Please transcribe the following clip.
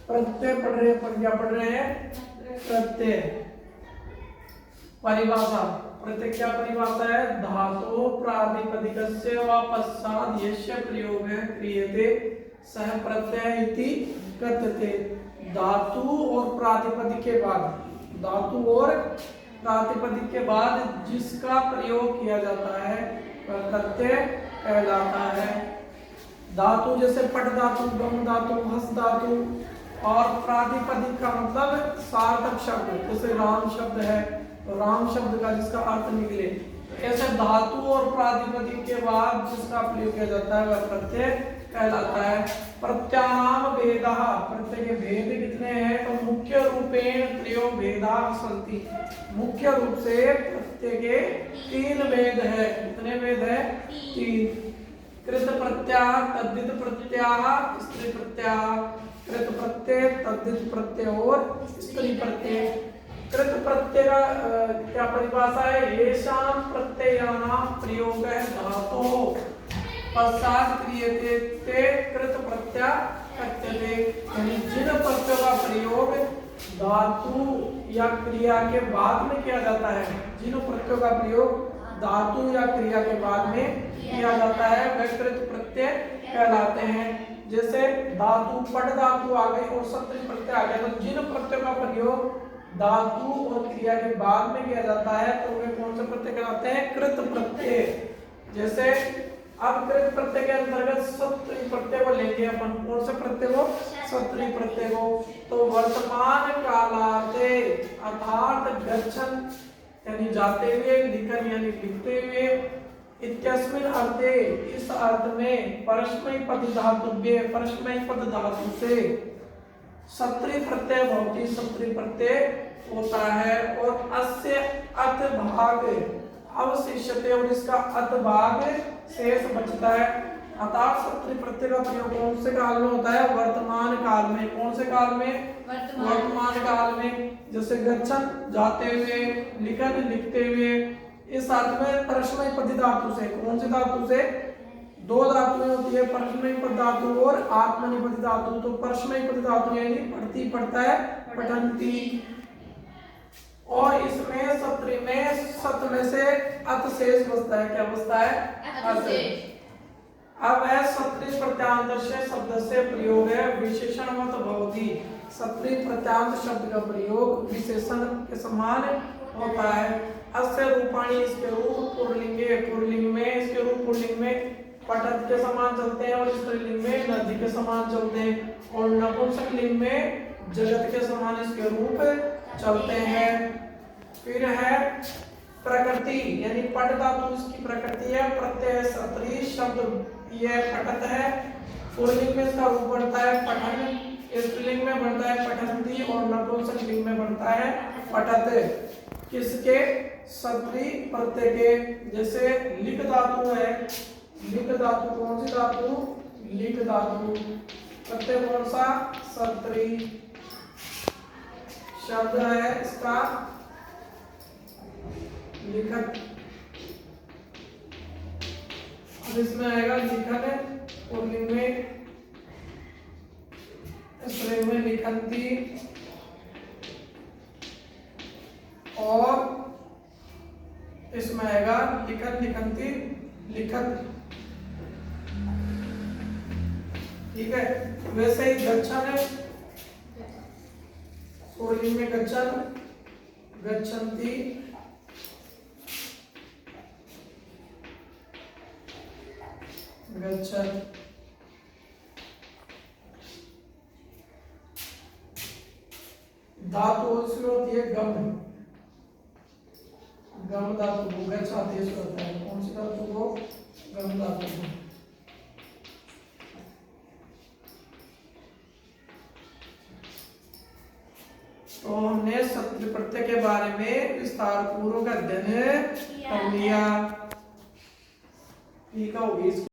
प्रत्यय पढ़ रहे हैं, क्या पढ़ रहे हैं? प्रत्यय। परिभाषा, प्रत्यय क्या परिभाषा है? धातु प्रातिपदिकस्य व पश्चात् यस्य प्रयोगः क्रियते सः प्रत्यय इति कथ्यते। धातु और प्रातिपदिक के बाद, धातु और प्रातिपदिक के बाद जिसका प्रयोग किया जाता है वह प्रत्यय कहलाता है। धातु जैसे पट धातु, गम धातु, हस धातु, और प्रातिपदिक का मतलब सार्थक शब्द, जैसे राम शब्द है तो राम शब्द का जिसका अर्थ निकले, ऐसे धातु और प्रातिपदिक के बाद जिसका प्रयोग किया जाता है वह प्रत्यय कहलाता है। प्रत्यानाम भेदः, प्रत्यय के भेद कितने हैं? तो मुख्य रूपेण त्रयो भेदा सन्ति, मुख्य रूप से प्रत्यय के 3 भेद है। कितने भेद है? 3। कृत प्रत्यय, तद्धित प्रत्यय, स्त्री प्रत्यय। कृत प्रत्यय, तद्धित प्रत्यय और स्त्री प्रत्यय। कृत प्रत्यय का क्या परिभाषा है? येषां प्रत्ययानां प्रयोगः धातोः पश्चात् क्रियते ते कृत प्रत्यय कथ्यते। यानी जिन प्रत्ययों का प्रयोग धातु या क्रिया के बाद में किया जाता है, जिन प्रत्ययों का प्रयोग धातु या क्रिया के बाद में किया जाता है वह कृत प्रत्यय कहलाते हैं। जैसे धातु, पट धातु आ गई और सत्री प्रत्यय आ गया, तो जिन प्रत्ययों का प्रयोग धातु और क्रिया के बाद में किया जाता है तो वे कौन से प्रत्यय कहलाते हैं? कृत प्रत्यय। जैसे अब कृत प्रत्यय के अंतर्गत सत्री प्रत्यय को लेंगे अपन, कौन से प्रत्यय को? सत्री प्रत्यय को। तो वर्तमान कालार्थे अर्थात गच्छन् यानी जाते हुए, लिखन यानी लिखते हुए, इत्यस्मिन् अर्थे इस अर्थ में परस्मैपदी धातुभ्ये, परस्मैपद धातु से सत्री प्रत्यय भवति, सत्री प्रत्यय होता है। और अस्य अथ भाग अवशिष्यते, और इसका अथ भाग शेष बचता है। अतः सत्री प्रत्यय का प्रयोग कौन से काल में होता है? वर्तमान काल में। कौन से काल में? वर्तमान काल में। जैसे गच्छन् जाते हुए, लिखन लिखते हुए। इस अर्थ में परस्मैपदी धातु से, कौन सी धातु से? 2 धातुएं होती है, परस्मैपद धातु और आत्मनेपदी धातु। तो परस्मैपदी धातु यानी पढ़ती, पढ़ता है, पठन्ति। और इसमें सत्री में सत में से अत शेष बचता है। क्या बचता है? अत। अब है सत्री प्रत्यांत शब्द से प्रयोग है विशेषणवत भवति। सत्री प्रत्यांत शब्द का प्रयोग विशेषण के समान होता है। अस्य रूपाणि, इसके रूप पुल्लिंगे, पुल्लिंग में इसके रूप पुल्लिंग में पठत के समान चलते हैं और स्त्रीलिंग में नदी के समान चलते हैं, और नपुंसक लिंग में जगत के समान इसके रूप चलते हैं। फिर है प्रकृति, यानी पट धातु इसकी प्रकृति है प्रत्यय सत्री शब्द, यह पठत है। पुल्लिंग में इसका रूप बनता है पठन, स्त्रीलिंग में बनता है पठन्ति, और नपुंसक लिंग में बनता है पठत। किसके? सत्री प्रत्यय के। जैसे लिख धातु है, लिख धातु कौन सी धातु? लिख धातु। प्रत्यय कौन सा? सत्री। शब्द है इसका लिखत। अब इसमें आएगा लिखन, पुल्लिंग में, स्त्रीलिंग में लिखन्ति, और इसमें आएगा लिखन, लिखन्ति, लिखत। ठीक है। वैसे ही गच्छन् है, पुल्लिंग में गच्छन्, गच्छन्ति, गच्छन्। धातु इसमें होती है गम, गम धातु को गच्छ आदेश होता है। कौन सी धातु को? गम धातु को। तो हमने सत्री प्रत्यय के बारे में विस्तार पूर्वक अध्ययन कर लिया। ठीक है।